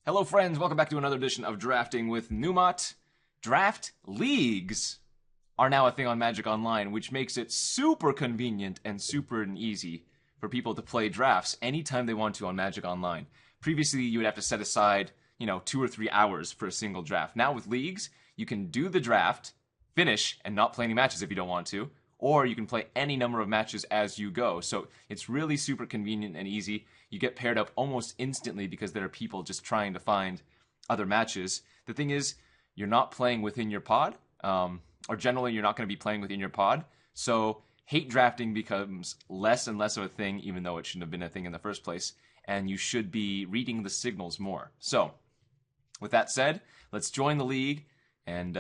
Hello friends, welcome back to another edition of Drafting with Numot. Draft leagues are now a thing on Magic Online, which makes it super convenient and super easy for people to play drafts anytime they want to on Magic Online. Previously, you would have to set aside, 2 or 3 hours for a single draft. Now with leagues, you can do the draft, finish, and not play any matches if you don't want to, or you can play any number of matches as you go. So it's really super convenient and easy. You get paired up almost instantly because there are people just trying to find other matches. The thing is, you're not playing within your pod, or generally you're not going to be playing within your pod. So hate drafting becomes less and less of a thing, even though it shouldn't have been a thing in the first place. And you should be reading the signals more. So with that said, let's join the league and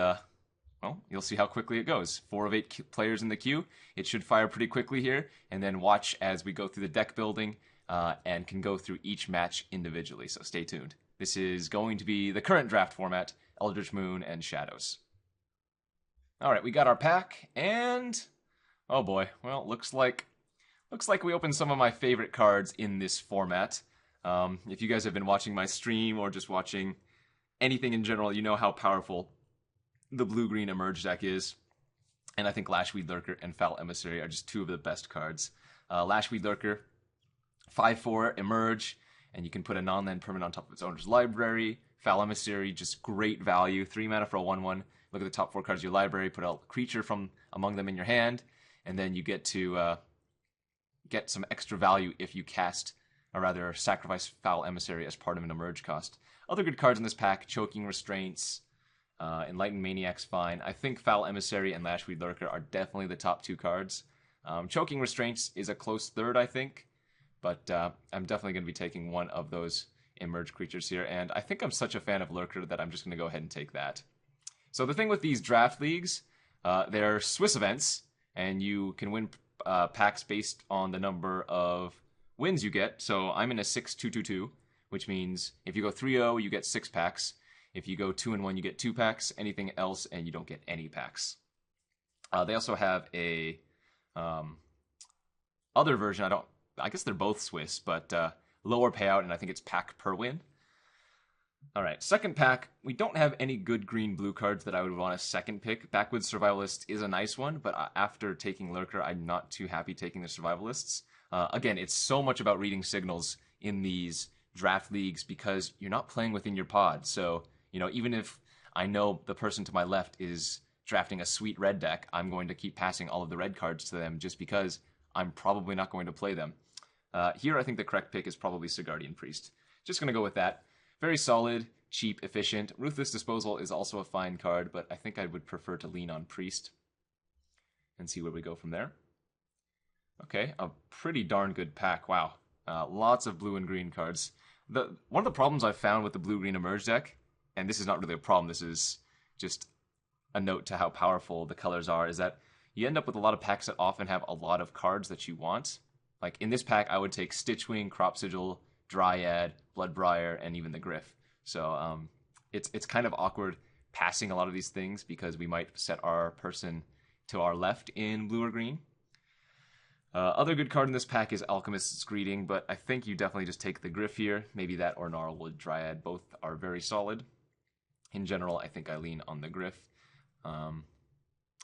well, you'll see how quickly it goes. 4 of 8 players in the queue. It should fire pretty quickly here, and then watch as we go through the deck building and can go through each match individually, so stay tuned. This is going to be the current draft format, Eldritch Moon and Shadows. Alright, we got our pack, and oh boy, well, looks like we opened some of my favorite cards in this format. If you guys have been watching my stream or just watching anything in general, you know how powerful the blue-green Emerge deck is, and I think Lashweed Lurker and Foul Emissary are just two of the best cards. Lashweed Lurker, 5/4, Emerge, and you can put a non-land permanent on top of its owner's library. Foul Emissary, just great value, 3 mana for a 1/1. Look at the top 4 cards of your library, put a creature from among them in your hand, and then you get to get some extra value if you cast, or rather sacrifice Foul Emissary as part of an Emerge cost. Other good cards in this pack, Choking Restraints, Enlightened Maniac's fine. I think Foul Emissary and Lashweed Lurker are definitely the top 2 cards. Choking Restraints is a close third, I think, but I'm definitely going to be taking one of those Emerge creatures here, and I think I'm such a fan of Lurker that I'm just going to go ahead and take that. So the thing with these draft leagues, they're Swiss events, and you can win packs based on the number of wins you get. So I'm in a 6-2-2-2, which means if you go 3-0, you get 6 packs. If you go 2-1, you get 2 packs. Anything else, and you don't get any packs. They also have a other version. I guess they're both Swiss, but lower payout, and I think it's pack per win. All right, second pack. We don't have any good green-blue cards that I would want a second pick. Backwoods Survivalist is a nice one, but after taking Lurker, I'm not too happy taking the Survivalists. Again, it's so much about reading signals in these draft leagues because you're not playing within your pod, so even if I know the person to my left is drafting a sweet red deck, I'm going to keep passing all of the red cards to them just because I'm probably not going to play them. Here, I think the correct pick is probably Sigardian Priest. Just going to go with that. Very solid, cheap, efficient. Ruthless Disposal is also a fine card, but I think I would prefer to lean on Priest and see where we go from there. Okay, a pretty darn good pack. Wow. Lots of blue and green cards. One of the problems I've found with the blue-green Emerge deck, and this is not really a problem, this is just a note to how powerful the colors are, is that you end up with a lot of packs that often have a lot of cards that you want. Like in this pack, I would take Stitchwing, Crop Sigil, Dryad, Bloodbriar, and even the Gryph. So it's kind of awkward passing a lot of these things because we might set our person to our left in blue or green. Other good card in this pack is Alchemist's Greeting, but I think you definitely just take the Gryph here. Maybe that or Gnarlwood Dryad. Both are very solid. In general, I think I lean on the Gryph.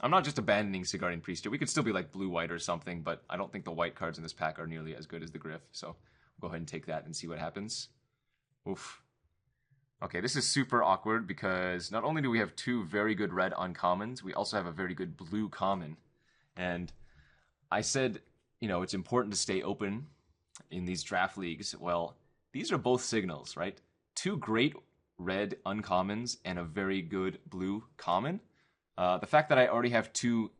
I'm not just abandoning Sigardian Priest here. We could still be like blue-white or something, but I don't think the white cards in this pack are nearly as good as the Gryph. So I'll go ahead and take that and see what happens. Oof. Okay, this is super awkward because not only do we have 2 very good red uncommons, we also have a very good blue common. And I said, it's important to stay open in these draft leagues. Well, these are both signals, right? 2 great red uncommons and a very good blue common. The fact that I already have 2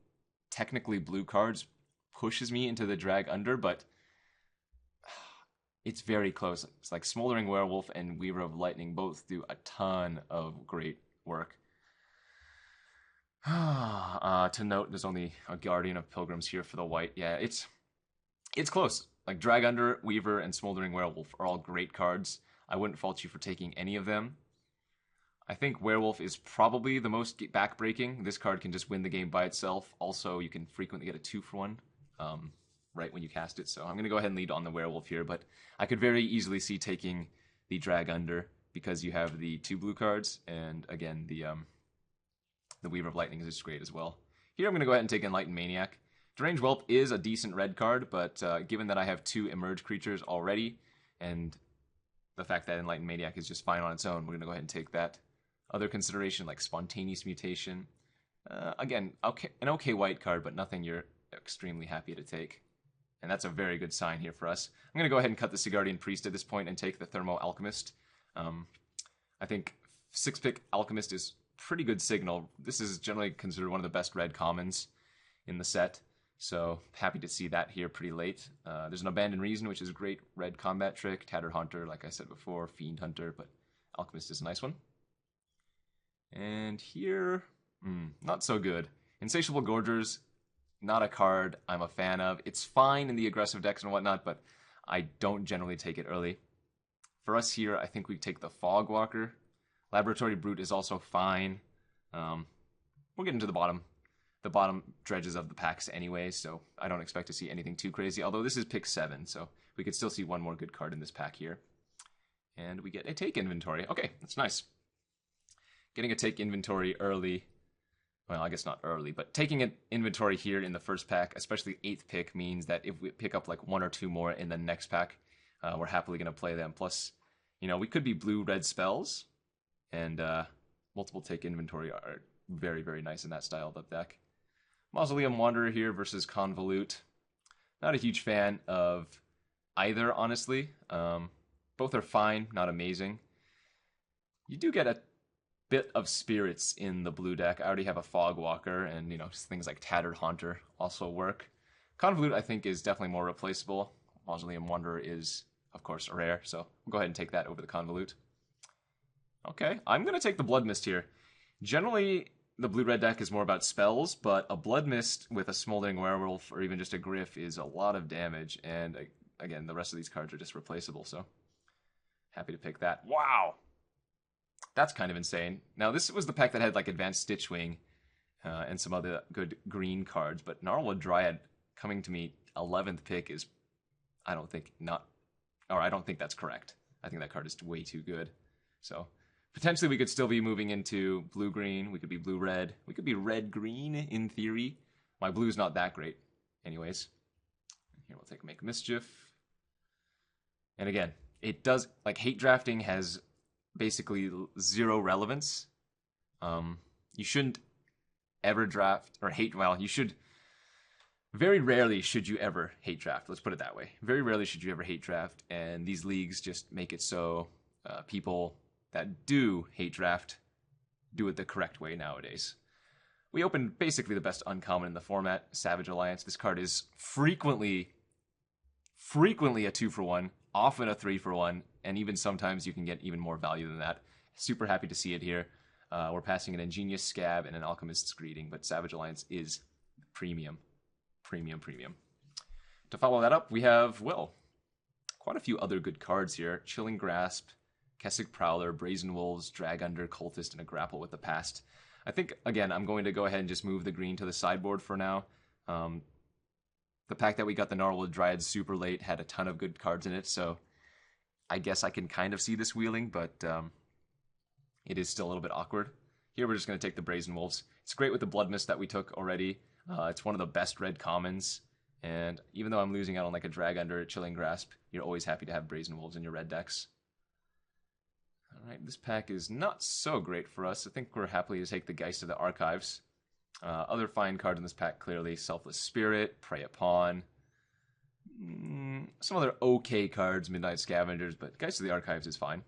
technically blue cards pushes me into the drag under, but it's very close. It's like Smoldering Werewolf and Weaver of Lightning both do a ton of great work. To note, there's only a Guardian of Pilgrims here for the white. Yeah, it's close. Like Drag Under, Weaver, and Smoldering Werewolf are all great cards. I wouldn't fault you for taking any of them. I think Werewolf is probably the most backbreaking. This card can just win the game by itself. Also, you can frequently get a 2-for-1 right when you cast it. So I'm going to go ahead and lead on the Werewolf here, but I could very easily see taking the Drag Under because you have the 2 blue cards, and again, the Weaver of Lightning is just great as well. Here I'm going to go ahead and take Enlightened Maniac. Deranged Whelp is a decent red card, but given that I have 2 Emerge creatures already, and the fact that Enlightened Maniac is just fine on its own, we're going to go ahead and take that. Other consideration like Spontaneous Mutation. Again, an okay white card, but nothing you're extremely happy to take. And that's a very good sign here for us. I'm going to go ahead and cut the Sigardian Priest at this point and take the Thermo Alchemist. I think 6-pick Alchemist is pretty good signal. This is generally considered one of the best red commons in the set. So happy to see that here pretty late. There's an Abandoned Reason, which is a great red combat trick. Tattered Hunter, like I said before. Fiend Hunter, but Alchemist is a nice one. And here, not so good. Insatiable Gorgers, not a card I'm a fan of. It's fine in the aggressive decks and whatnot, but I don't generally take it early. For us here, I think we take the Fogwalker. Laboratory Brute is also fine. We'll get into the bottom dredges of the packs anyway, so I don't expect to see anything too crazy, although this is pick 7, so we could still see one more good card in this pack here. And we get a take inventory. Okay, that's nice. Getting a take inventory early, well, I guess not early, but taking an inventory here in the first pack, especially 8th pick, means that if we pick up like 1 or 2 more in the next pack, we're happily going to play them. Plus, you know, we could be blue-red spells, and multiple take inventory are very, very nice in that style of deck. Mausoleum Wanderer here versus Convolute. Not a huge fan of either, honestly. Both are fine, not amazing. You do get a bit of spirits in the blue deck. I already have a Fogwalker, and you know, things like Tattered Haunter also work. Convolute, I think, is definitely more replaceable. Mausoleum Wanderer is, of course, rare, so we'll go ahead and take that over the Convolute. Okay, I'm going to take the Blood Mist here. Generally, the blue-red deck is more about spells, but a Blood Mist with a Smoldering Werewolf or even just a Griff is a lot of damage, and again, the rest of these cards are just replaceable, so happy to pick that. Wow! That's kind of insane. Now, this was the pack that had like Advanced Stitchwing and some other good green cards, but Gnarlwood Dryad coming to me 11th pick is, I don't think that's correct. I think that card is way too good. So potentially we could still be moving into blue-green. We could be blue-red. We could be red-green in theory. My blue's not that great anyways. Here we'll take Make Mischief. And again, it does, like, hate drafting has basically 0 relevance. You shouldn't ever draft, or hate, well, you should, very rarely should you ever hate draft. Let's put it that way. Very rarely should you ever hate draft, and these leagues just make it so people that do hate draft do it the correct way nowadays. We opened basically the best uncommon in the format, Savage Alliance. This card is frequently a 2-for-1, often a 3-for-1, and even sometimes you can get even more value than that. Super happy to see it here. We're passing an Ingenious Scab and an Alchemist's Greeting, but Savage Alliance is premium. Premium. To follow that up, we have, well, quite a few other good cards here. Chilling Grasp, Kessig Prowler, Brazen Wolves, Drag Under, Cultist, and a Grapple with the Past. I think, again, I'm going to go ahead and just move the green to the sideboard for now. The pack that we got, the Gnarlwood Dryad, super late, had a ton of good cards in it, so I guess I can kind of see this wheeling, but it is still a little bit awkward. Here we're just going to take the Brazen Wolves. It's great with the Blood Mist that we took already. It's one of the best red commons, and even though I'm losing out on like a Drag Under, a Chilling Grasp, you're always happy to have Brazen Wolves in your red decks. Alright, this pack is not so great for us. I think we're happily to take the Geist of the Archives. Other fine cards in this pack, clearly. Selfless Spirit, Prey Upon. Some other okay cards, Midnight Scavengers, but Geist of the Archives is fine.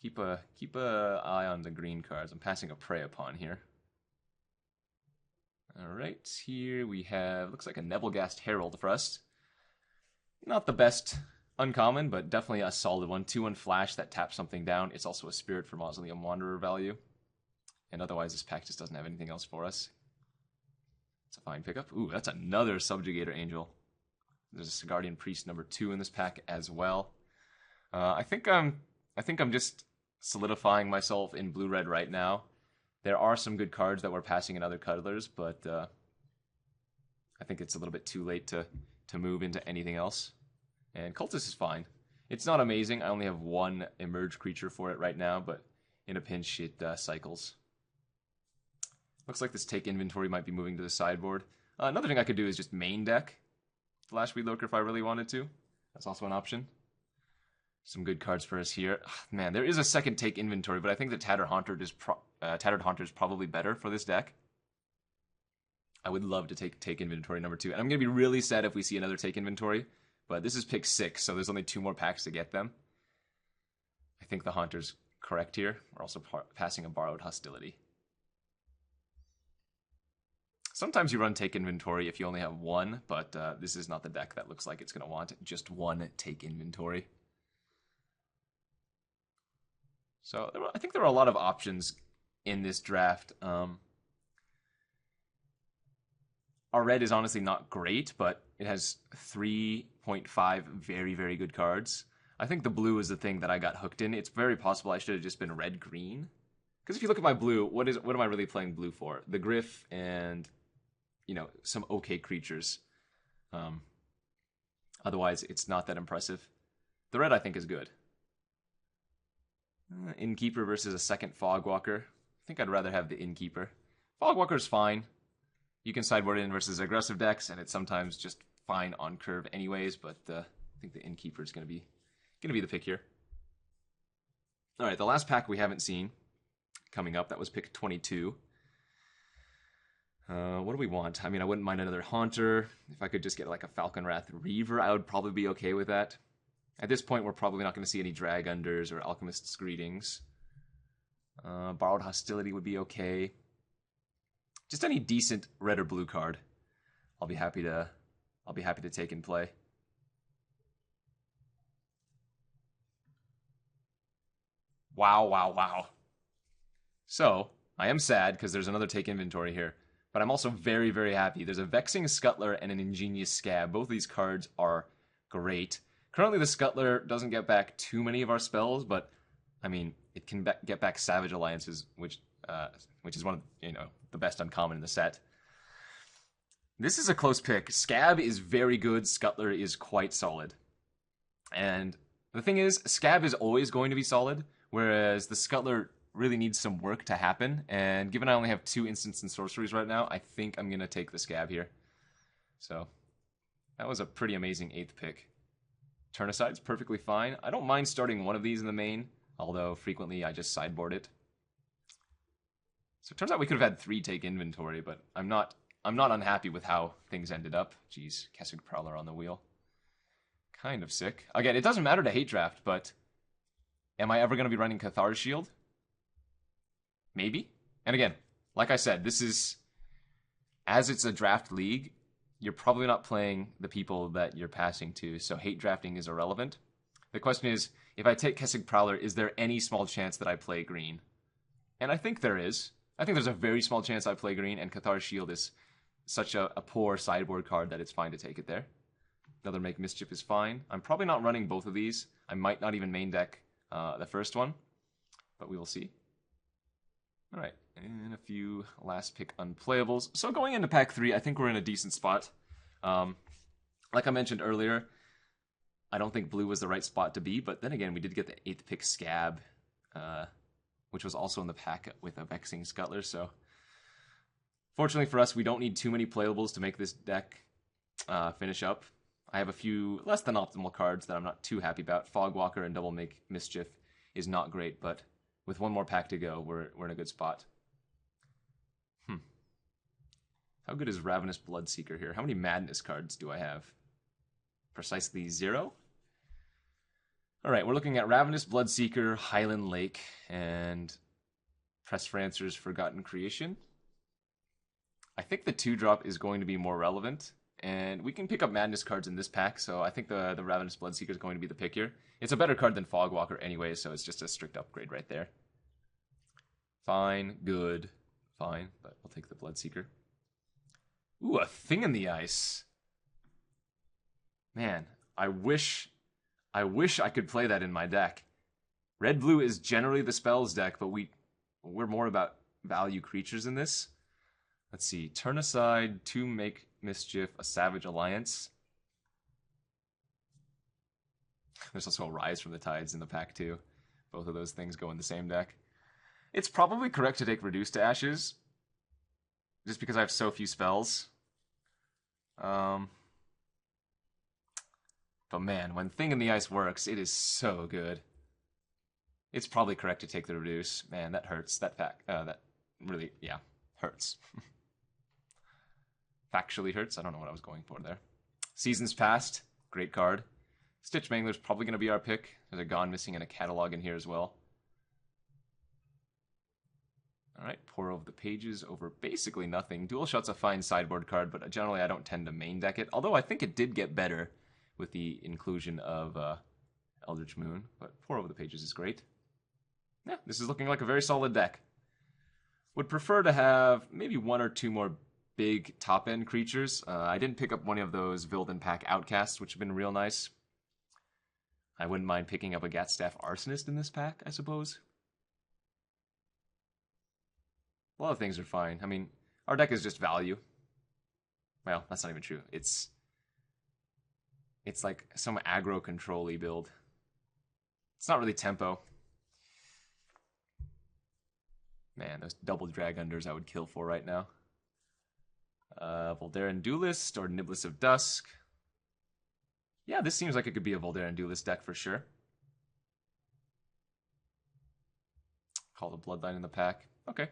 Keep a eye on the green cards. I'm passing a Prey Upon here. Alright, here we have, looks like a Nebelgast Herald for us. Not the best uncommon, but definitely a solid one. 2-1 flash that taps something down. It's also a Spirit for Mausoleum Wanderer value. And otherwise, this pack just doesn't have anything else for us. It's a fine pickup. Ooh, that's another Subjugator Angel. There's a Sigardian Priest number 2 in this pack as well. I think I'm just solidifying myself in blue-red right now. There are some good cards that we're passing in other cuddlers, but I think it's a little bit too late to move into anything else. And Cultist is fine. It's not amazing. I only have one emerge creature for it right now, but in a pinch, it cycles. Looks like this take inventory might be moving to the sideboard. Another thing I could do is just main deck Flashweed Lurker if I really wanted to. That's also an option. Some good cards for us here. Man, there is a second take inventory, but I think that Tattered Haunter is probably better for this deck. I would love to take inventory number 2. And I'm going to be really sad if we see another take inventory. But this is pick 6, so there's only 2 more packs to get them. I think the Haunter's correct here. We're also passing a Borrowed Hostility. Sometimes you run take inventory if you only have one, but this is not the deck that looks like it's going to want just one take inventory. So I think there are a lot of options in this draft. Our red is honestly not great, but it has 3.5 very, very good cards. I think the blue is the thing that I got hooked in. It's very possible I should have just been red-green. Because if you look at my blue, what am I really playing blue for? The Griff and, you know, some okay creatures. Otherwise, it's not that impressive. The red, I think, is good. Innkeeper versus a second Fogwalker. I think I'd rather have the Innkeeper. Fogwalker's fine. You can sideboard in versus aggressive decks, and it's sometimes just fine on curve anyways, but I think the Innkeeper is going to be the pick here. All right, the last pack we haven't seen coming up, that was pick 22. What do we want? I mean, I wouldn't mind another Haunter. If I could just get like a Falconwrath Reaver, I would probably be okay with that. At this point, we're probably not going to see any Drag Unders or Alchemist's Greetings. Borrowed Hostility would be okay. Just any decent red or blue card, I'll be happy to take and play. Wow, wow, wow. So, I am sad because there's another take inventory here, but I'm also very, very happy. There's a Vexing Scuttler and an Ingenious Scab. Both of these cards are great. Currently, the Scuttler doesn't get back too many of our spells, but, I mean, it can get back Savage Alliances, which is one of, the best uncommon in the set. This is a close pick. Scab is very good. Scuttler is quite solid. And the thing is, Scab is always going to be solid, whereas the Scuttler really needs some work to happen. And given I only have 2 instants and sorceries right now, I think I'm going to take the Scab here. So, that was a pretty amazing 8th pick. Turnicide's perfectly fine. I don't mind starting one of these in the main, although frequently I just sideboard it. So it turns out we could have had 3 take inventory, but I'm not unhappy with how things ended up. Jeez, Kessig Prowler on the wheel. Kind of sick. Again, it doesn't matter to hate draft, but am I ever going to be running Cathar's Shield? Maybe. And again, like I said, this is, as it's a draft league, you're probably not playing the people that you're passing to, so hate drafting is irrelevant. The question is, if I take Kessig Prowler, is there any small chance that I play green? And I think there is. I think there's a very small chance I play green, and Cathar's Shield is such a poor sideboard card that it's fine to take it there. Another Make Mischief is fine. I'm probably not running both of these. I might not even main deck the first one, but we will see. All right, and a few last pick unplayables. So going into pack 3, I think we're in a decent spot. Like I mentioned earlier, I don't think blue was the right spot to be, but then again, we did get the 8th pick Scab, which was also in the pack with a Vexing Scuttler, so fortunately for us, we don't need too many playables to make this deck finish up. I have a few less than optimal cards that I'm not too happy about. Fogwalker and Double Make Mischief is not great, but with one more pack to go, we're in a good spot. How good is Ravenous Bloodseeker here? How many Madness cards do I have? Precisely 0? Alright, we're looking at Ravenous Bloodseeker, Highland Lake, and Press for Answers, Forgotten Creation. I think the 2-drop is going to be more relevant, and we can pick up Madness cards in this pack, so I think the Ravenous Bloodseeker is going to be the pick here. It's a better card than Fogwalker anyway, so it's just a strict upgrade right there. Fine, good, fine, but we'll take the Bloodseeker. Ooh, a Thing in the Ice. Man, I wish I could play that in my deck. Red-blue is generally the spells deck, but we're more about value creatures in this. Let's see, turn aside, 2 Make Mischief, a Savage Alliance. There's also a Rise from the Tides in the pack too. Both of those things go in the same deck. It's probably correct to take Reduce to Ashes, just because I have so few spells. But man, when Thing in the Ice works, it is so good. It's probably correct to take the Reduce. Man, that hurts. That really, yeah, hurts. Factually hurts. I don't know what I was going for there. Seasons Past, great card. Stitch Mangler's probably going to be our pick. There's a Gone Missing and a Catalog in here as well. Alright, Pour Over the Pages over basically nothing. Dual Shot's a fine sideboard card, but generally I don't tend to main deck it. Although I think it did get better with the inclusion of Eldritch Moon. But Pour Over the Pages is great. Yeah, this is looking like a very solid deck. Would prefer to have maybe one or two more big top-end creatures. I didn't pick up one of those Vilden Pack Outcasts, which have been real nice. I wouldn't mind picking up a Gatstaff Arsonist in this pack, I suppose. A lot of things are fine. I mean, our deck is just value. Well, that's not even true. It's like some aggro control-y build. It's not really tempo. Man, those double drag unders I would kill for right now. Voldaren Duelist or Niblis of Dusk. Yeah, this seems like it could be a Voldaren Duelist deck for sure. Call the Bloodline in the pack. Okay.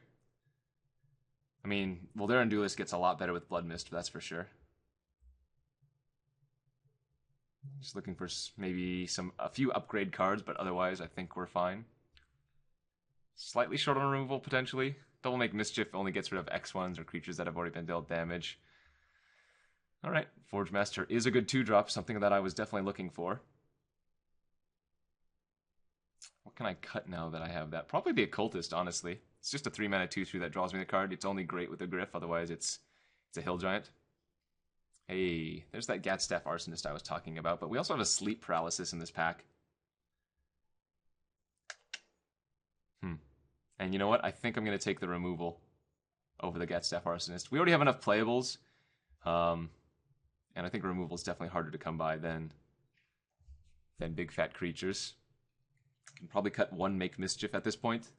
I mean, Voldaren Duelist gets a lot better with Blood Mist, that's for sure. Just looking for maybe a few upgrade cards, but otherwise I think we're fine. Slightly short on removal, potentially. Double Make Mischief only gets rid of X1s or creatures that have already been dealt damage. Alright, Forge Master is a good 2-drop, something that I was definitely looking for. What can I cut now that I have that? Probably the Occultist, honestly. It's just a 3-mana 2/3 that draws me the card. It's only great with a Gryph, otherwise it's a Hill Giant. Hey, there's that Gatstaff Arsonist I was talking about, but we also have a Sleep Paralysis in this pack. And you know what? I think I'm going to take the removal over the Gatstaff Arsonist. We already have enough playables, and I think removal is definitely harder to come by than big fat creatures. Can probably cut one Make Mischief at this point.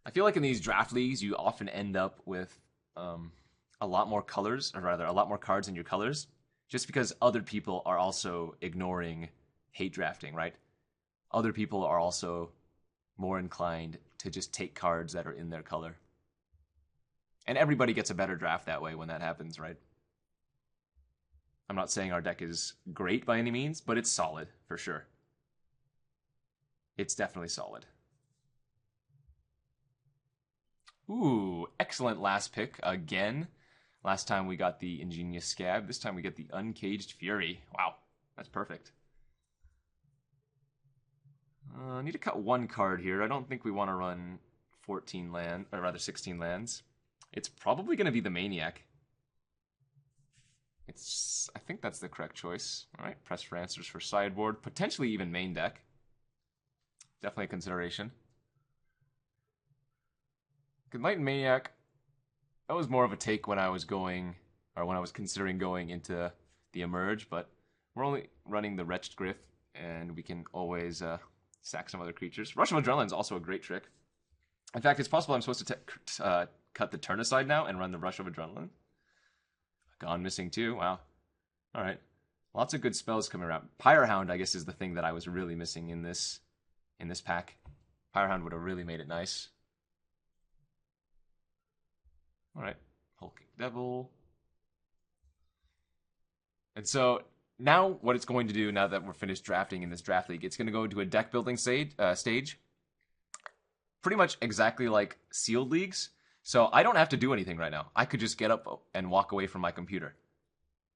I feel like in these draft leagues, you often end up with a lot more colors, or rather, a lot more cards in your colors, just because other people are also ignoring hate drafting, right? Other people are also more inclined to just take cards that are in their color. And everybody gets a better draft that way when that happens, right? I'm not saying our deck is great by any means, but it's solid, for sure. It's definitely solid. Ooh, excellent last pick again. Last time we got the Ingenious Scab. This time we get the Uncaged Fury. Wow, that's perfect. I need to cut one card here. I don't think we want to run 14 land, or rather 16 lands. It's probably going to be the Maniac. I think that's the correct choice. All right, press for answers for sideboard, potentially even main deck. Definitely a consideration. Good Night Maniac. That was more of a take when I was considering going into the Emerge, but we're only running the Wretched Gryph, and we can always sack some other creatures. Rush of Adrenaline is also a great trick. In fact, it's possible I'm supposed to cut the turn aside now and run the Rush of Adrenaline. Gone Missing too. Wow. All right. Lots of good spells coming around. Pyrohound, I guess, is the thing that I was really missing in this pack. Pyrohound would have really made it nice. All right. Hulking Devil. And so now what it's going to do, now that we're finished drafting in this draft league, it's going to go into a deck building stage. Pretty much exactly like sealed leagues. So I don't have to do anything right now. I could just get up and walk away from my computer.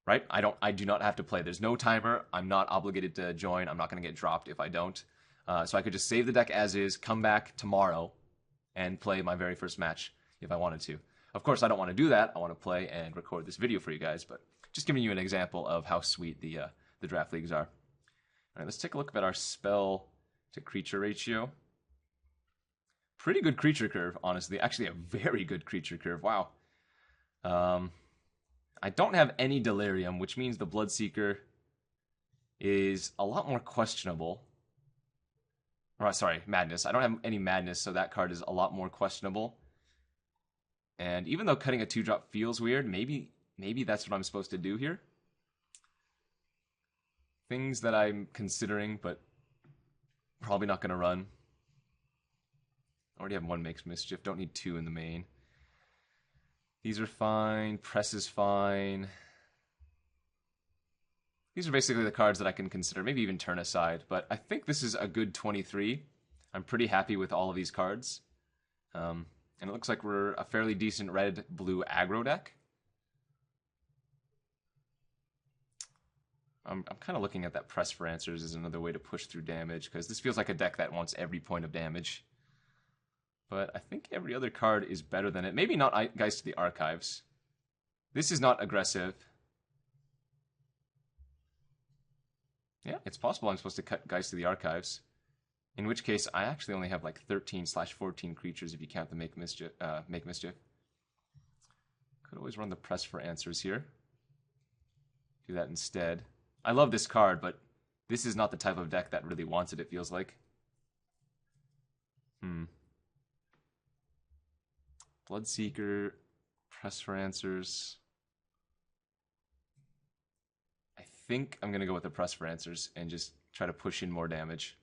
Right? I do not have to play. There's no timer. I'm not obligated to join. I'm not going to get dropped if I don't. So I could just save the deck as is, come back tomorrow, and play my very first match if I wanted to. Of course, I don't want to do that. I want to play and record this video for you guys, but just giving you an example of how sweet the draft leagues are. All right, let's take a look at our spell to creature ratio. Pretty good creature curve, honestly. Actually, a very good creature curve. Wow. I don't have any Delirium, which means the Bloodseeker is a lot more questionable. Or, sorry, Madness. I don't have any Madness, so that card is a lot more questionable. And even though cutting a 2-drop feels weird, maybe that's what I'm supposed to do here. Things that I'm considering, but probably not going to run. Already have 1 Makes Mischief. Don't need 2 in the main. These are fine. Press is fine. These are basically the cards that I can consider, maybe even turn aside. But I think this is a good 23. I'm pretty happy with all of these cards. And it looks like we're a fairly decent red-blue aggro deck. I'm kind of looking at that Press for Answers as another way to push through damage, because this feels like a deck that wants every point of damage. But I think every other card is better than it. Maybe not Geist to the Archives. This is not aggressive. Yeah, it's possible I'm supposed to cut Geist to the Archives. In which case, I actually only have like 13/14 creatures if you count the Make Mischief. Could always run the Press for Answers here. Do that instead. I love this card, but this is not the type of deck that really wants it feels like. Bloodseeker, Press for Answers. I think I'm going to go with the Press for Answers and just try to push in more damage.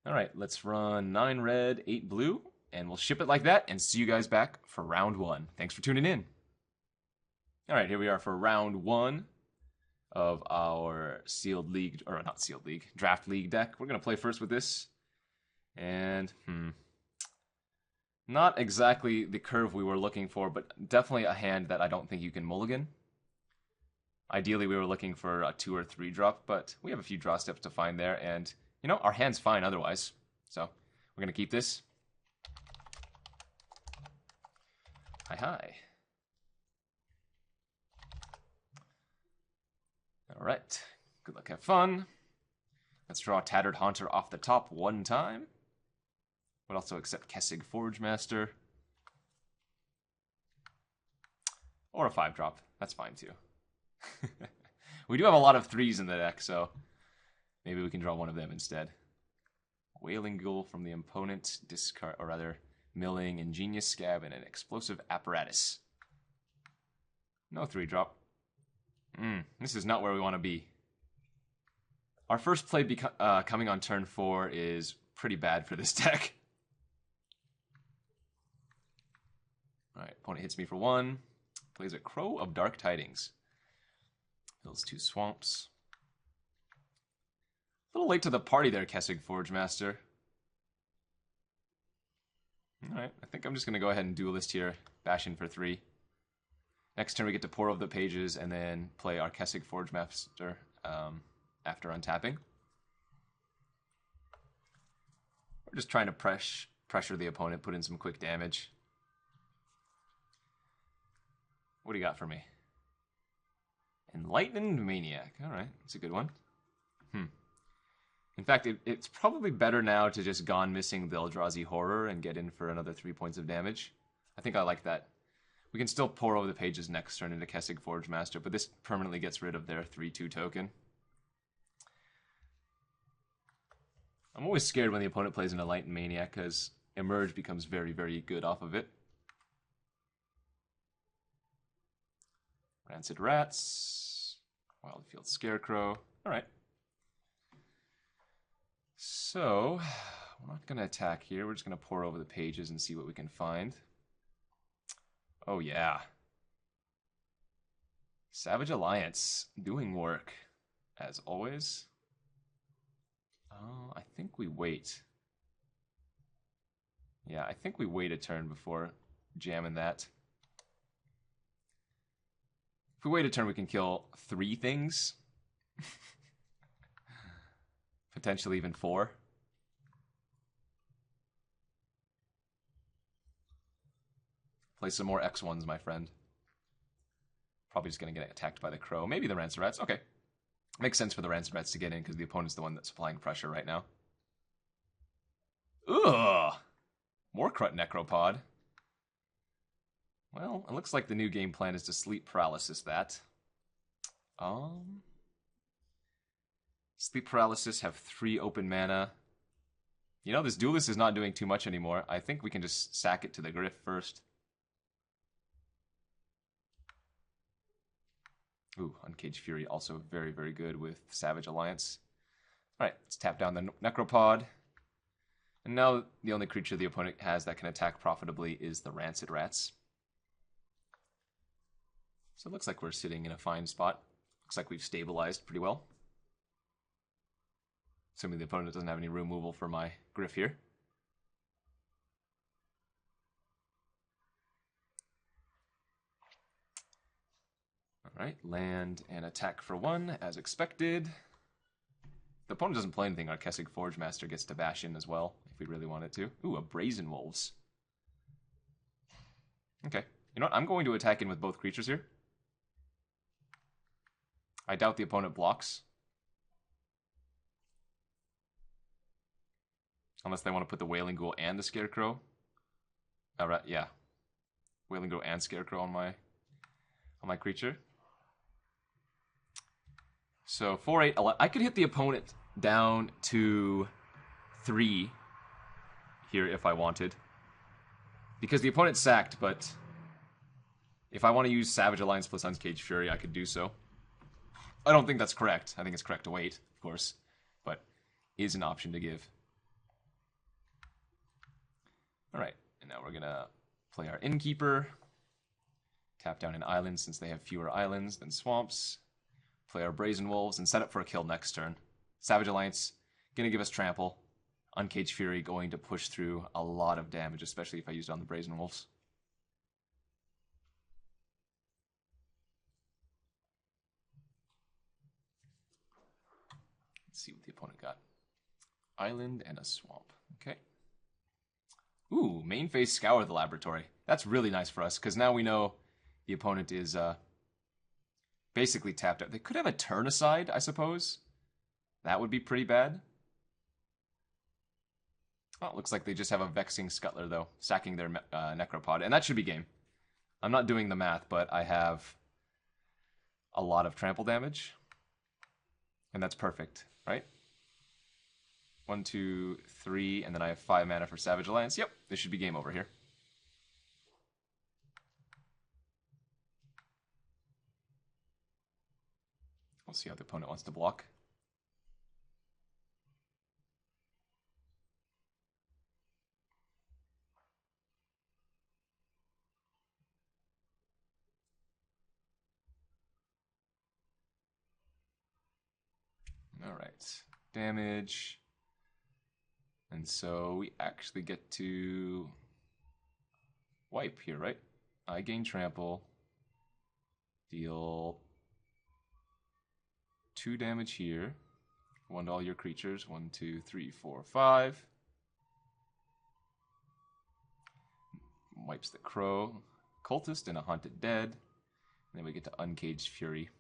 Alright, let's run 9 red, 8 blue, and we'll ship it like that and see you guys back for round 1. Thanks for tuning in. Alright, here we are for round 1 of our Sealed League, or not Sealed League, Draft League deck. We're going to play first with this. And, not exactly the curve we were looking for, but definitely a hand that I don't think you can mulligan. Ideally, we were looking for a 2 or 3 drop, but we have a few draw steps to find there, and, you know, our hand's fine otherwise. So, we're going to keep this. Hi. Alright, good luck, have fun. Let's draw Tattered Haunter off the top 1 time. Would also accept Kessig Forgemaster. Or a 5-drop. That's fine too. We do have a lot of 3s in the deck, so maybe we can draw one of them instead. Wailing Ghoul from the opponent, discard, or rather, Milling, Ingenious Scab, and an Explosive Apparatus. No 3-drop. This is not where we want to be. Our first play coming on turn 4 is pretty bad for this deck. Alright, opponent hits me for 1. Plays a Crow of Dark Tidings. Fills 2 swamps. A little late to the party there, Kessig Forgemaster. Alright, I think I'm just going to go ahead and duelist here. Bash in for 3. Next turn we get to pour over the pages and then play our Kessig Forgemaster after untapping. We're just trying to pressure the opponent, put in some quick damage. What do you got for me? Enlightened Maniac. Alright, that's a good one. In fact, it's probably better now to just Gone Missing the Eldrazi Horror and get in for another 3 points of damage. I think I like that. We can still pour over the pages next turn into Kessig Forgemaster, but this permanently gets rid of their 3/2 token. I'm always scared when the opponent plays an Enlightened Maniac, because Emerge becomes very, very good off of it. Rancid Rats. Wildfield Scarecrow. Alright. So, we're not going to attack here. We're just going to pour over the pages and see what we can find. Oh yeah. Savage Alliance. Doing work. As always. I think we wait. Yeah, I think we wait a turn before jamming that. If we wait a turn, we can kill 3 things. Potentially even 4. Play some more X1s, my friend. Probably just going to get attacked by the Crow. Maybe the Rancid Rats. Okay. Makes sense for the Rancid Rats to get in because the opponent's the one that's applying pressure right now. Ugh! More Necropod. Well, it looks like the new game plan is to sleep paralysis that. Sleep paralysis, have 3 open mana. You know, this duelist is not doing too much anymore. I think we can just sack it to the Griff first. Ooh, Uncaged Fury, also very, very good with Savage Alliance. Alright, let's tap down the Necropod. And now the only creature the opponent has that can attack profitably is the Rancid Rats. So it looks like we're sitting in a fine spot. Looks like we've stabilized pretty well. Assuming the opponent doesn't have any removal for my Griff here. Alright, land and attack for 1, as expected. If the opponent doesn't play anything, our Kessig Forge Master gets to bash in as well, if we really wanted to. Ooh, a Brazen Wolves. Okay, you know what? I'm going to attack in with both creatures here. I doubt the opponent blocks. Unless they want to put the Wailing Ghoul and the Scarecrow. Alright, yeah. Wailing Ghoul and Scarecrow on my creature. So 4/8, 11. I could hit the opponent down to 3 here if I wanted. Because the opponent's sacked, but if I want to use Savage Alliance plus Uncaged Fury, I could do so. I don't think that's correct. I think it's correct to wait, of course. But is an option to give. Alright, and now we're going to play our Innkeeper. Tap down an island since they have fewer islands than swamps. Play our Brazen Wolves and set up for a kill next turn. Savage Alliance, going to give us Trample. Uncaged Fury going to push through a lot of damage, especially if I use it on the Brazen Wolves. Let's see what the opponent got. Island and a swamp. Okay. Ooh, main phase Scour the Laboratory. That's really nice for us, because now we know the opponent is basically tapped out. They could have a turn aside, I suppose. That would be pretty bad. Oh, it looks like they just have a Vexing Scuttler, though, sacking their Necropod. And that should be game. I'm not doing the math, but I have a lot of trample damage. And that's perfect, right? 1, 2, 3, and then I have 5 mana for Savage Alliance. Yep, this should be game over here. We'll see how the opponent wants to block. Alright, damage. And so we actually get to wipe here, right? I gain trample. Deal 2 damage here. 1 to all your creatures. 1, 2, 3, 4, 5. Wipes the Crow. Cultist and a Haunted Dead. And then we get to Uncaged Fury.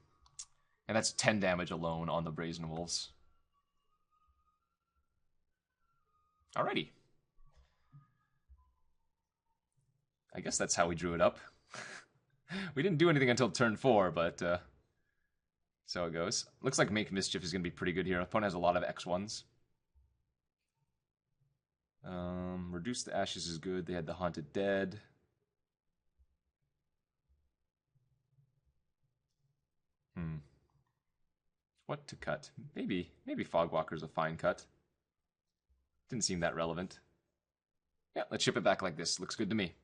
And that's 10 damage alone on the Brazen Wolves. Alrighty. I guess that's how we drew it up. We didn't do anything until turn 4, but so it goes. Looks like Make Mischief is going to be pretty good here. Opponent has a lot of X1s. Reduce the Ashes is good. They had the Haunted Dead. What to cut? Maybe Fogwalker's a fine cut. Didn't seem that relevant. Yeah, let's ship it back like this. Looks good to me.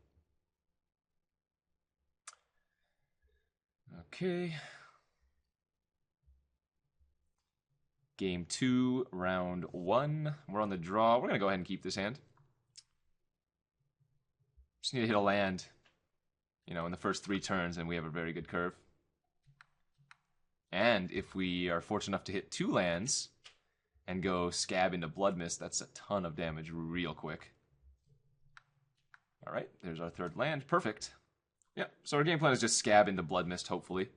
Okay. Game 2, round 1. We're on the draw. We're going to go ahead and keep this hand. Just need to hit a land, you know, in the first 3 turns, and we have a very good curve. And if we are fortunate enough to hit 2 lands and go Scab into Blood Mist, that's a ton of damage real quick. Alright, there's our 3rd land. Perfect. Yep, so our game plan is just Scab into Blood Mist, hopefully.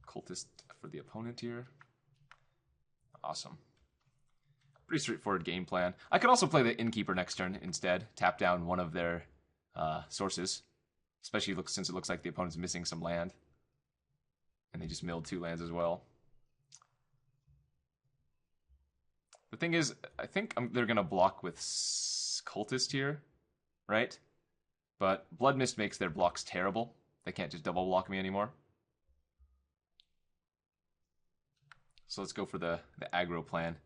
Cultist for the opponent here. Awesome. Pretty straightforward game plan. I could also play the Innkeeper next turn instead. Tap down one of their sources. Especially since it looks like the opponent's missing some land. And they just milled 2 lands as well. The thing is, I think they're going to block with Cultist here, right? But Blood Mist makes their blocks terrible. They can't just double block me anymore. So let's go for the aggro plan.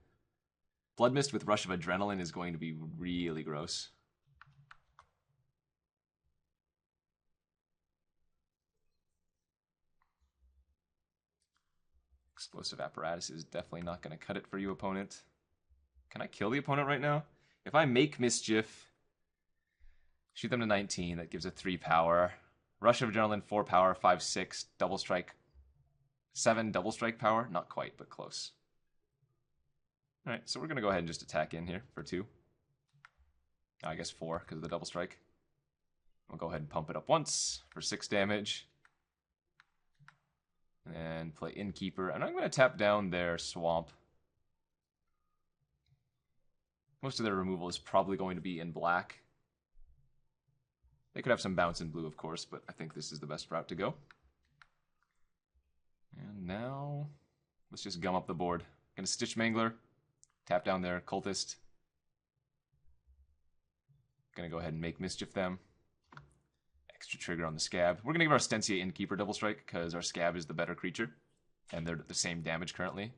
Blood Mist with Rush of Adrenaline is going to be really gross. Explosive Apparatus is definitely not going to cut it for you, opponent. Can I kill the opponent right now? If I make Mischief, shoot them to 19, that gives a 3 power. Rush of Adrenaline, 4 power, 5, 6, Double Strike, 7 Double Strike power. Not quite, but close. Alright, so we're going to go ahead and just attack in here for 2. I guess 4 because of the Double Strike. We'll go ahead and pump it up once for 6 damage. And play Innkeeper. And I'm going to tap down their Swamp. Most of their removal is probably going to be in black. They could have some bounce in blue, of course, but I think this is the best route to go. And now, let's just gum up the board. Gonna Stitch Mangler, tap down their Cultist. Gonna go ahead and make Mischief them. Extra trigger on the Scab. We're gonna give our Stensia Innkeeper Double Strike, because our Scab is the better creature, and they're the same damage currently.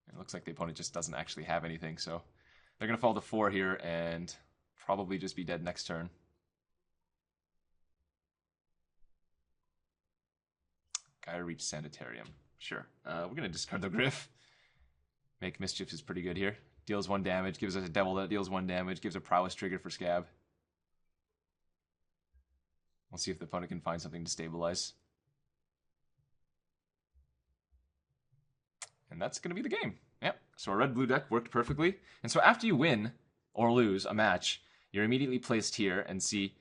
It looks like the opponent just doesn't actually have anything, so they're gonna fall to 4 here, and probably just be dead next turn. Gaia Reach Sanitarium. Sure. We're going to discard the Griff. Make Mischief is pretty good here. Deals 1 damage, gives us a Devil that deals 1 damage, gives a Prowess trigger for Scab. We'll see if the opponent can find something to stabilize. And that's going to be the game. Yep. So our red-blue deck worked perfectly. And so after you win or lose a match, you're immediately placed here and see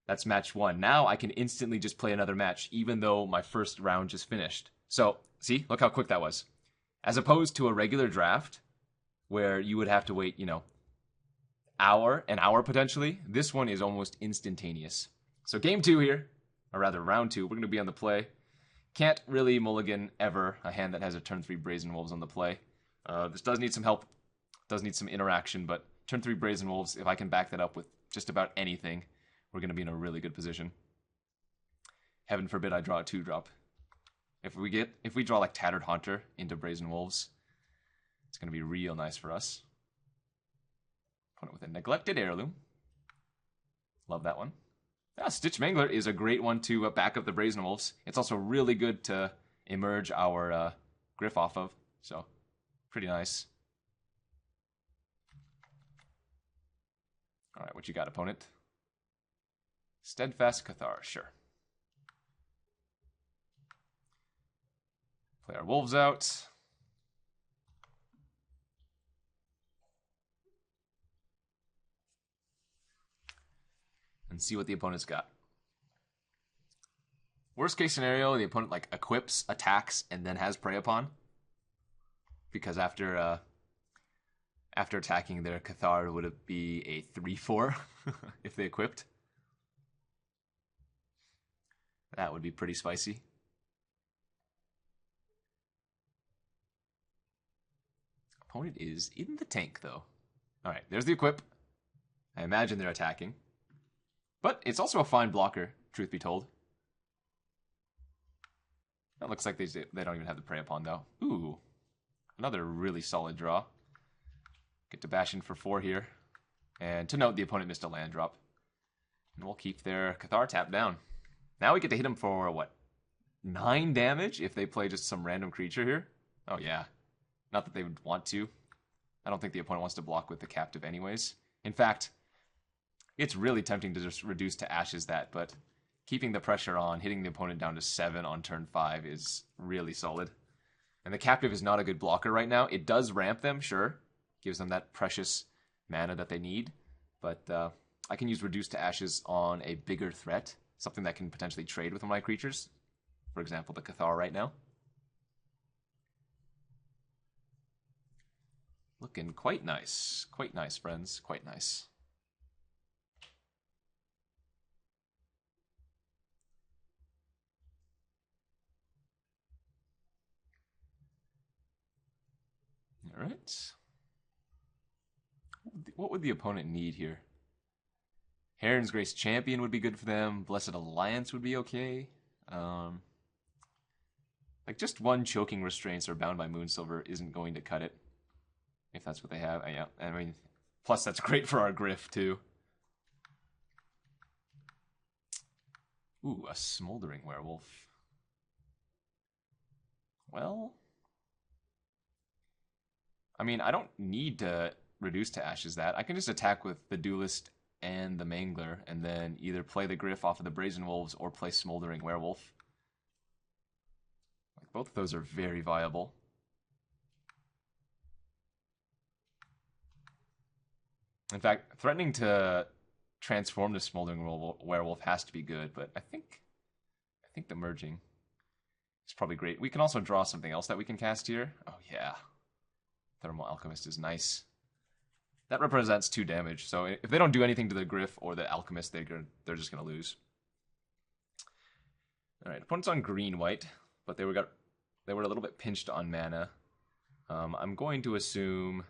that's match 1. Now I can instantly just play another match, even though my first round just finished. So, see? Look how quick that was. As opposed to a regular draft, where you would have to wait, an hour potentially, this one is almost instantaneous. So game 2 here, or rather round 2, we're going to be on the play. Can't really mulligan ever a hand that has a turn 3 Brazen Wolves on the play. This does need some help, does need some interaction, but turn 3 Brazen Wolves, if I can back that up with just about anything, we're going to be in a really good position. Heaven forbid I draw a 2-drop. If we draw like Tattered Haunter into Brazen Wolves, it's going to be real nice for us. Opponent with a Neglected Heirloom. Love that one. Yeah, Stitch Mangler is a great one to back up the Brazen Wolves. It's also really good to emerge our Griff off of, so pretty nice. Alright, what you got, opponent? Steadfast Cathar, sure. Play our Wolves out. And see what the opponent's got. Worst case scenario, the opponent equips, attacks, and then has Prey Upon. Because after attacking their Cathar, would it be a 3/4 if they equipped? That would be pretty spicy. Opponent is in the tank, though. Alright, there's the equip. I imagine they're attacking. But it's also a fine blocker, truth be told. That looks like they don't even have the Prey Upon, though. Ooh. Another really solid draw. Get to bash in for 4 here. And to note, the opponent missed a land drop. And we'll keep their Cathar tapped down. Now we get to hit him for, what, 9 damage if they play just some random creature here? Oh, yeah. Not that they would want to. I don't think the opponent wants to block with the Captive anyways. In fact, it's really tempting to just reduce to ashes that, but keeping the pressure on, hitting the opponent down to 7 on turn 5 is really solid. And the Captive is not a good blocker right now. It does ramp them, sure. Gives them that precious mana that they need. But I can use Reduce to Ashes on a bigger threat. Something that can potentially trade with one of my creatures. For example, the Cathar right now. Looking quite nice. Quite nice, friends. Quite nice. All right. What would the opponent need here? Heron's Grace Champion would be good for them. Blessed Alliance would be okay. Like just one Choking Restraints or Bound by Moonsilver isn't going to cut it. If that's what they have. Yeah, I mean, plus that's great for our Griff too. Ooh, a Smoldering Werewolf. Well, I mean, I don't need to reduce to ashes that. I can just attack with the Duelist and the Mangler, and then either play the Griff off of the Brazen Wolves or play Smoldering Werewolf. Like, both of those are very viable. In fact, threatening to transform the Smoldering Werewolf has to be good, but I think the merging is probably great. We can also draw something else that we can cast here. Oh yeah. Thermal Alchemist is nice. That represents 2 damage, so if they don't do anything to the Griff or the Alchemist, they're just going to lose. Alright, opponent's on green-white, but they were a little bit pinched on mana. I'm going to assume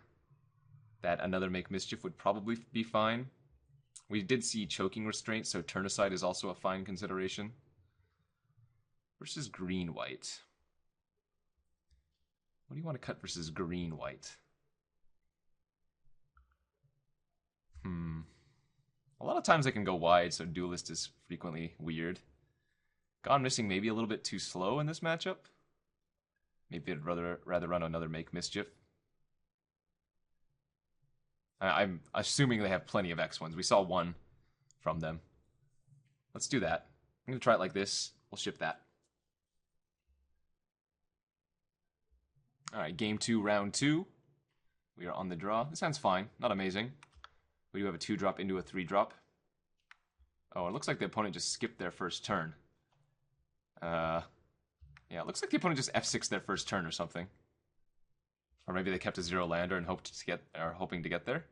that another Make Mischief would probably be fine. We did see Choking Restraint, so Turnicide is also a fine consideration. Versus green-white. What do you want to cut versus green-white? A lot of times they can go wide, so Duelist is frequently weird. Gone Missing maybe a little bit too slow in this matchup. Maybe I'd rather run another Make Mischief. I'm assuming they have plenty of X ones. We saw one from them. Let's do that. I'm going to try it like this. We'll ship that. Alright, game 2, round 2. We are on the draw. This sounds fine. Not amazing. We do have a 2-drop into a 3-drop. Oh, it looks like the opponent just skipped their first turn. Yeah, it looks like the opponent just F6'd their first turn or something. Or maybe they kept a 0 lander and hoping to get there.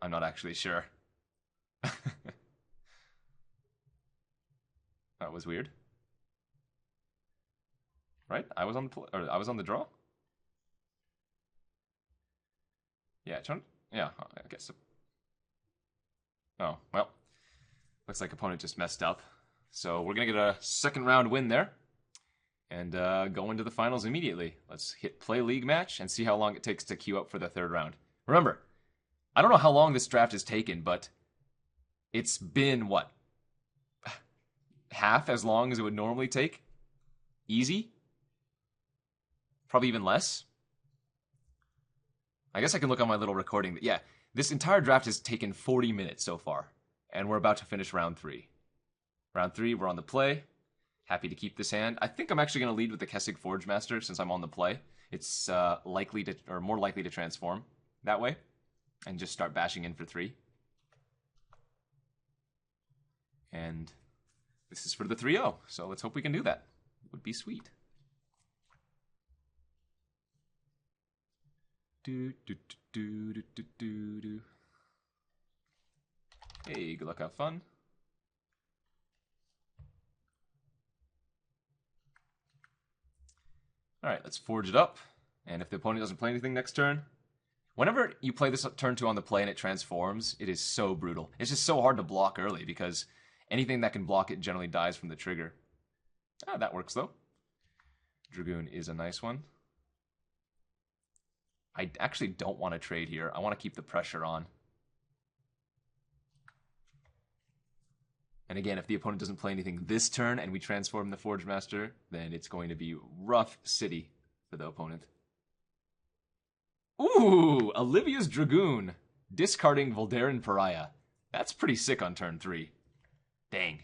I'm not actually sure. That was weird. Right? I was on the draw? Yeah, I guess so. Oh, well. Looks like opponent just messed up. So we're going to get a second round win there. And go into the finals immediately. Let's hit play league match and see how long it takes to queue up for the 3rd round. Remember, I don't know how long this draft has taken, but it's been, what? Half as long as it would normally take? Easy? Probably even less? I guess I can look on my little recording. But yeah, this entire draft has taken 40 minutes so far. And we're about to finish round 3. Round 3, we're on the play. Happy to keep this hand. I think I'm actually going to lead with the Kessig Forge Master since I'm on the play. It's more likely to transform that way. And just start bashing in for 3. And this is for the 3-0. So let's hope we can do that. It would be sweet. Hey, good luck, have fun. Alright, let's forge it up. And if the opponent doesn't play anything next turn, whenever you play this turn 2 on the play and it transforms, it is so brutal. It's just so hard to block early because anything that can block it generally dies from the trigger. Ah, that works though. Dragoon is a nice one. I actually don't want to trade here. I want to keep the pressure on. And again, if the opponent doesn't play anything this turn and we transform the Forge Master, then it's going to be rough city for the opponent. Ooh, Olivia's Dragoon. Discarding Voldaren Pariah. That's pretty sick on turn 3. Dang.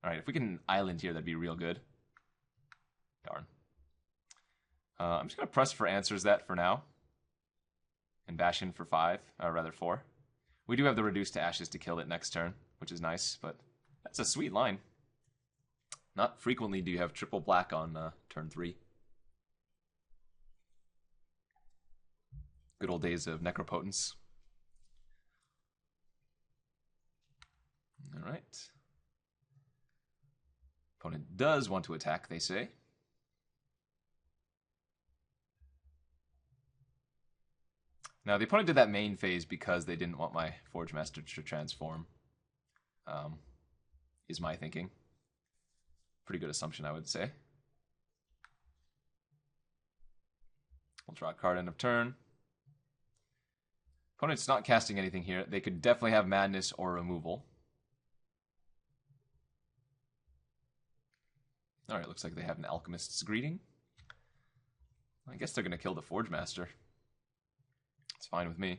Alright, if we can island here, that'd be real good. Darn. I'm just going to press for answers that for now. And bash in for 5, or rather 4. We do have the Reduce to Ashes to kill it next turn, which is nice, but that's a sweet line. Not frequently do you have triple black on turn 3. Good old days of Necropotence. All right. Opponent does want to attack, they say. Now, the opponent did that main phase because they didn't want my Forge Master to transform, is my thinking. Pretty good assumption, I would say. We'll draw a card end of turn. Opponent's not casting anything here. They could definitely have Madness or Removal. Alright, looks like they have an Alchemist's Greeting. I guess they're going to kill the Forge Master. It's fine with me.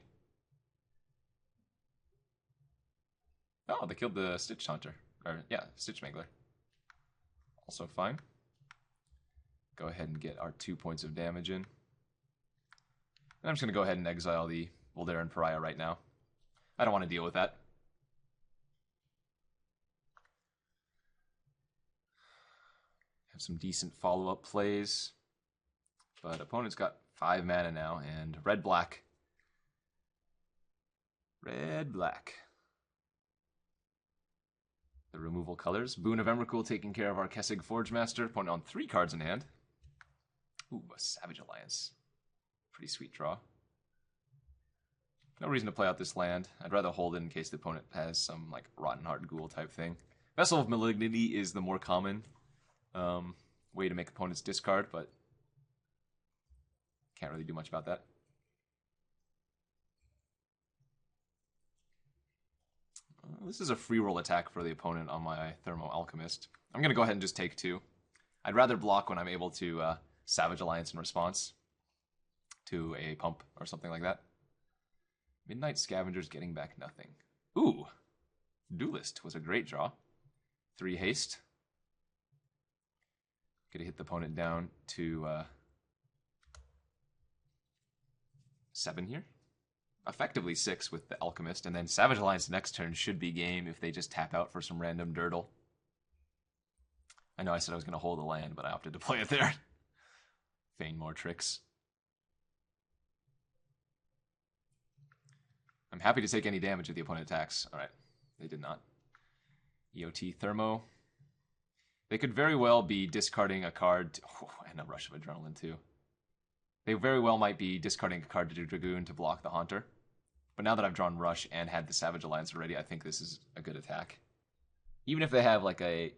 Oh, they killed the Stitch Hunter. Or, yeah, Stitch Mangler. Also fine. Go ahead and get our 2 points of damage in. And I'm just going to go ahead and exile the Voldaren Pariah right now. I don't want to deal with that. Have some decent follow-up plays. But opponent's got 5 mana now, and red-black. Red-black. The removal colors. Boon of Emrakul taking care of our Kessig Forge Master. Opponent on 3 cards in hand. Ooh, a Savage Alliance. Pretty sweet draw. No reason to play out this land. I'd rather hold it in case the opponent has some, like, Rotten Heart Ghoul type thing. Vessel of Malignity is the more common way to make opponents discard, but can't really do much about that. This is a free roll attack for the opponent on my Thermo Alchemist. I'm going to go ahead and just take 2. I'd rather block when I'm able to Savage Alliance in response to a pump or something like that. Midnight Scavenger's getting back nothing. Ooh! Duelist was a great draw. 3 haste. Gonna hit the opponent down to 7 here. Effectively 6 with the Alchemist, and then Savage Alliance next turn should be game if they just tap out for some random dirtle. I know I said I was going to hold the land, but I opted to play it there. Feign more tricks. I'm happy to take any damage if the opponent attacks. Alright, they did not. EOT Thermo. They could very well be discarding a card, and a Rush of Adrenaline too. They very well might be discarding a card to Dragoon to block the Haunter. But now that I've drawn Rush and had the Savage Alliance already, I think this is a good attack. Even if they have like a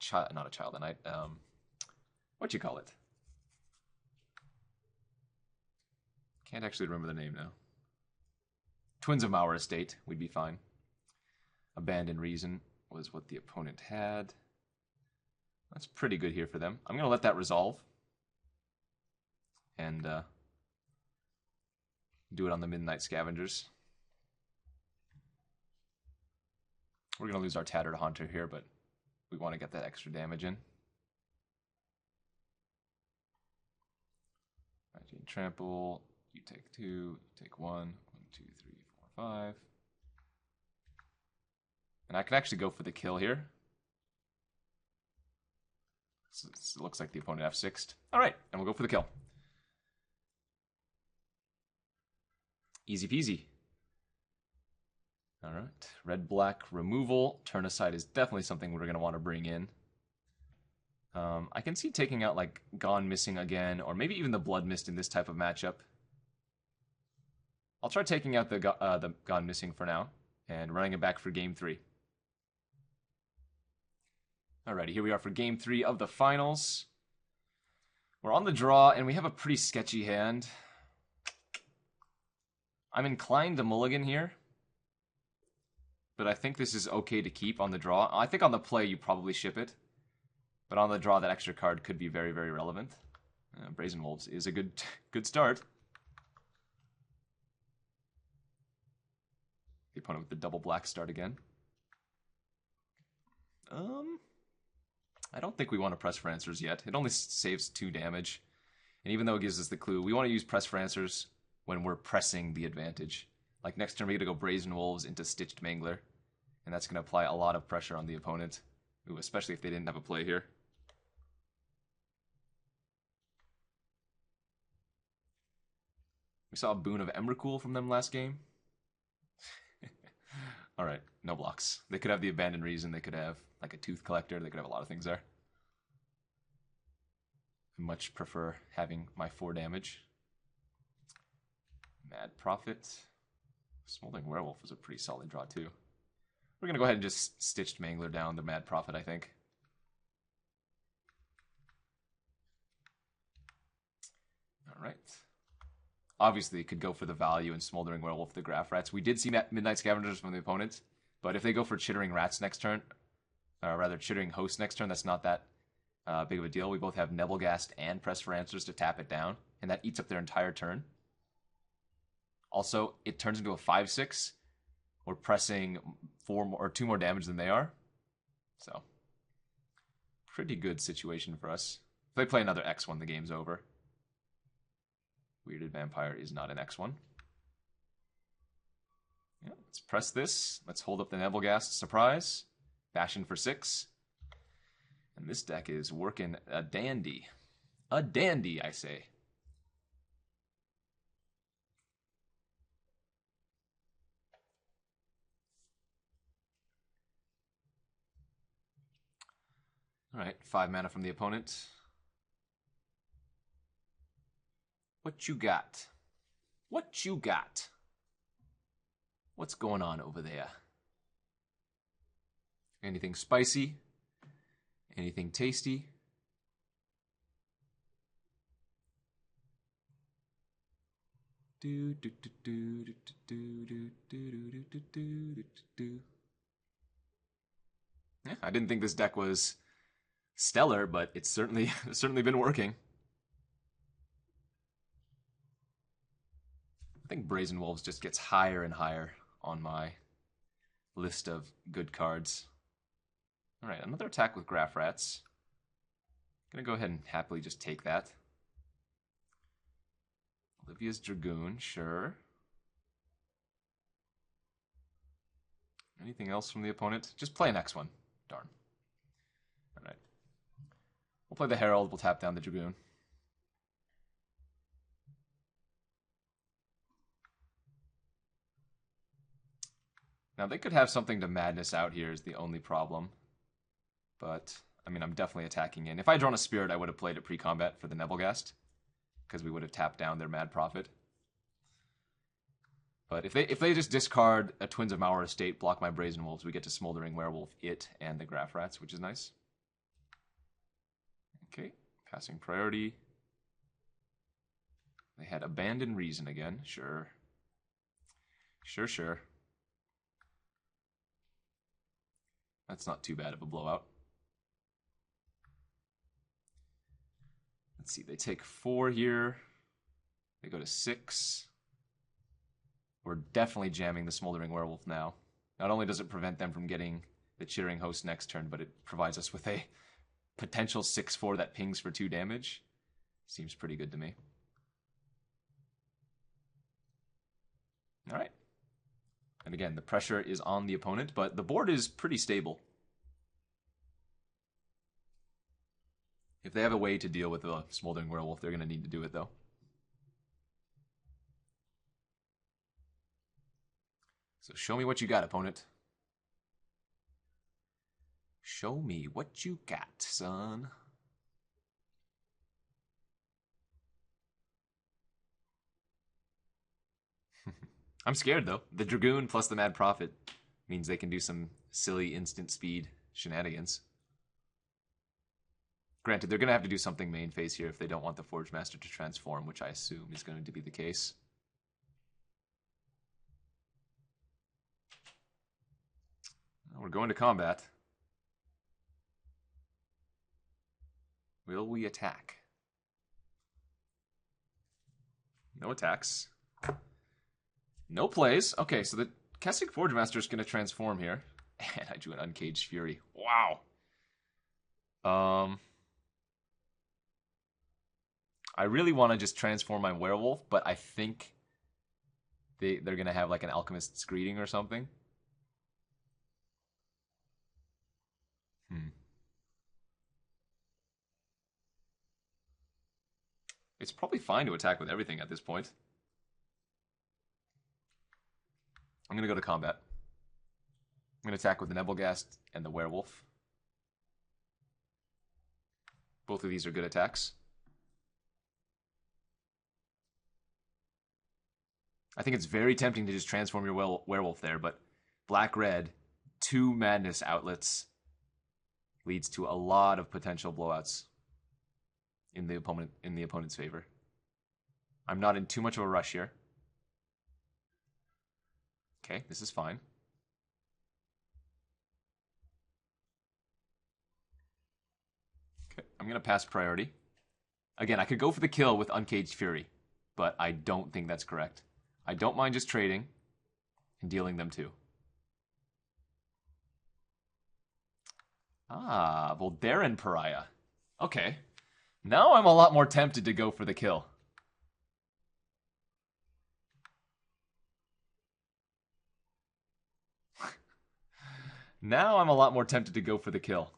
child, not a Child of Night, what you call it? Can't actually remember the name now. Twins of Mauer Estate, we'd be fine. Abandoned Reason was what the opponent had. That's pretty good here for them. I'm going to let that resolve. And do it on the Midnight Scavengers. We're going to lose our Tattered Haunter here, but we want to get that extra damage in. Hygiene Trample. You take 2. You take 1. 1, 2, 3, 4, 5. And I can actually go for the kill here. So it looks like the opponent F6'd. Alright, and we'll go for the kill. Easy peasy. Alright, red-black removal. Turn aside is definitely something we're going to want to bring in. I can see taking out like Gone Missing again, or maybe even the Blood Mist in this type of matchup. I'll try taking out the Gone Missing for now, and running it back for Game 3. Alrighty, here we are for Game 3 of the finals. We're on the draw, and we have a pretty sketchy hand. I'm inclined to mulligan here, but I think this is okay to keep on the draw. I think on the play you probably ship it, but on the draw that extra card could be very, very relevant. Brazen Wolves is a good start. The opponent with the double black start again. I don't think we want to press for answers yet. It only saves 2 damage. And even though it gives us the clue, we want to use press for answers when we're pressing the advantage. Like next turn, we're going to go Brazen Wolves into Stitched Mangler. And that's going to apply a lot of pressure on the opponent. Ooh, especially if they didn't have a play here. We saw a Boon of Emrakul from them last game. Alright, no blocks. They could have the Abandoned Reason, they could have like a Tooth Collector, they could have a lot of things there. I much prefer having my 4 damage. Mad Prophet. Smoldering Werewolf was a pretty solid draw too. We're gonna go ahead and just Stitched Mangler down the Mad Prophet, I think. Alright. Obviously, could go for the value in Smoldering Werewolf, the Graph Rats. We did see Midnight Scavengers from the opponent, but if they go for Chittering Rats next turn, or rather Chittering Hosts next turn, that's not that big of a deal. We both have Nebelgast and Press for Answers to tap it down, and that eats up their entire turn. Also, it turns into a 5/6. We're pressing 4 more, or 2 more damage than they are. So, pretty good situation for us. If they play another X1, the game's over. Weirded Vampire is not an X1. Yeah, let's press this. Let's hold up the Nebelgast Surprise. Bastion for 6. And this deck is working a dandy. A dandy, I say. Alright, 5 mana from the opponent. What you got? What you got? What's going on over there? Anything spicy? Anything tasty? Yeah, I didn't think this deck was stellar, but it's certainly been working. I think Brazen Wolves just gets higher and higher on my list of good cards. Alright, another attack with Graph Rats. Gonna go ahead and happily just take that. Olivia's Dragoon, sure. Anything else from the opponent? Just play an X1. Darn. Alright. We'll play the Herald, we'll tap down the Dragoon. Now, they could have something to Madness out here is the only problem. But, I mean, I'm definitely attacking in. If I had drawn a Spirit, I would have played it pre-combat for the Nebelgast, because we would have tapped down their Mad Prophet. But if they just discard a Twins of Mauer Estate, block my Brazen Wolves, we get to Smoldering Werewolf, it, and the Graph Rats, which is nice. Okay, passing priority. They had Abandoned Reason again, sure. Sure. That's not too bad of a blowout. Let's see, they take 4 here. They go to 6. We're definitely jamming the Smoldering Werewolf now. Not only does it prevent them from getting the Chittering Host next turn, but it provides us with a potential 6/4 that pings for 2 damage. Seems pretty good to me. Alright. And again, the pressure is on the opponent, but the board is pretty stable. If they have a way to deal with the Smoldering Werewolf, they're going to need to do it, though. So show me what you got, opponent. Show me what you got, son. I'm scared, though. The Dragoon plus the Mad Prophet means they can do some silly instant speed shenanigans. Granted, they're going to have to do something main phase here if they don't want the Forge Master to transform, which I assume is going to be the case. We're going to combat. Will we attack? No attacks. No plays. Okay, so the Kessig Forge Master is going to transform here. And I drew an Uncaged Fury. Wow. I really want to just transform my Werewolf, but I think they're going to have like an Alchemist's Greeting or something. It's probably fine to attack with everything at this point. I'm going to go to combat. I'm going to attack with the Nebelgast and the Werewolf. Both of these are good attacks. I think it's very tempting to just transform your Werewolf there, but black-red, 2 Madness outlets leads to a lot of potential blowouts in the opponent's favor. I'm not in too much of a rush here. Okay, this is fine. Okay, I'm going to pass priority. Again, I could go for the kill with Uncaged Fury, but I don't think that's correct. I don't mind just trading and dealing them too. Ah, Voldaren Pariah. Okay. Now I'm a lot more tempted to go for the kill. Now I'm a lot more tempted to go for the kill.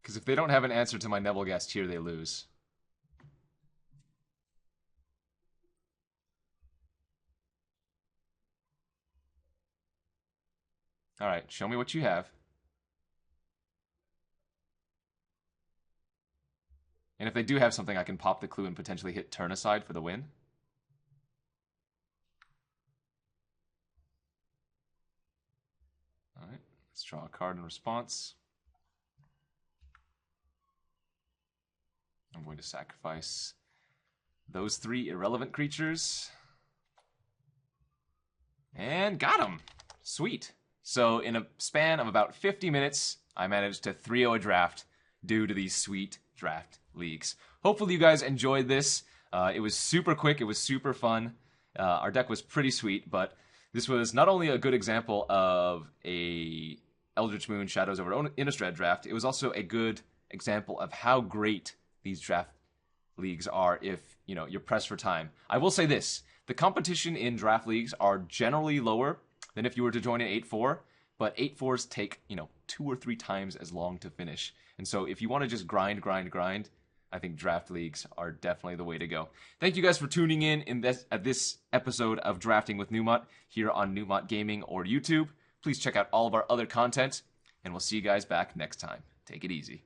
Because if they don't have an answer to my Nebelgast here, they lose. Alright, show me what you have. And if they do have something, I can pop the clue and potentially hit turn aside for the win. Alright, let's draw a card in response. I'm going to sacrifice those 3 irrelevant creatures. And got him! Sweet. So in a span of about 50 minutes, I managed to 3-0 a draft due to these sweet draft leagues. Hopefully you guys enjoyed this. It was super quick. It was super fun. Our deck was pretty sweet, but this was not only a good example of a Eldritch Moon Shadows over Innistrad draft, it was also a good example of how great these draft leagues are if, you know, you're pressed for time. I will say this, the competition in draft leagues are generally lower than if you were to join an 8-4, but 8-4s take, 2 or 3 times as long to finish. And so if you want to just grind, I think draft leagues are definitely the way to go. Thank you guys for tuning in at this episode of Drafting with Numot here on Numot Gaming or YouTube. Please check out all of our other content, and we'll see you guys back next time. Take it easy.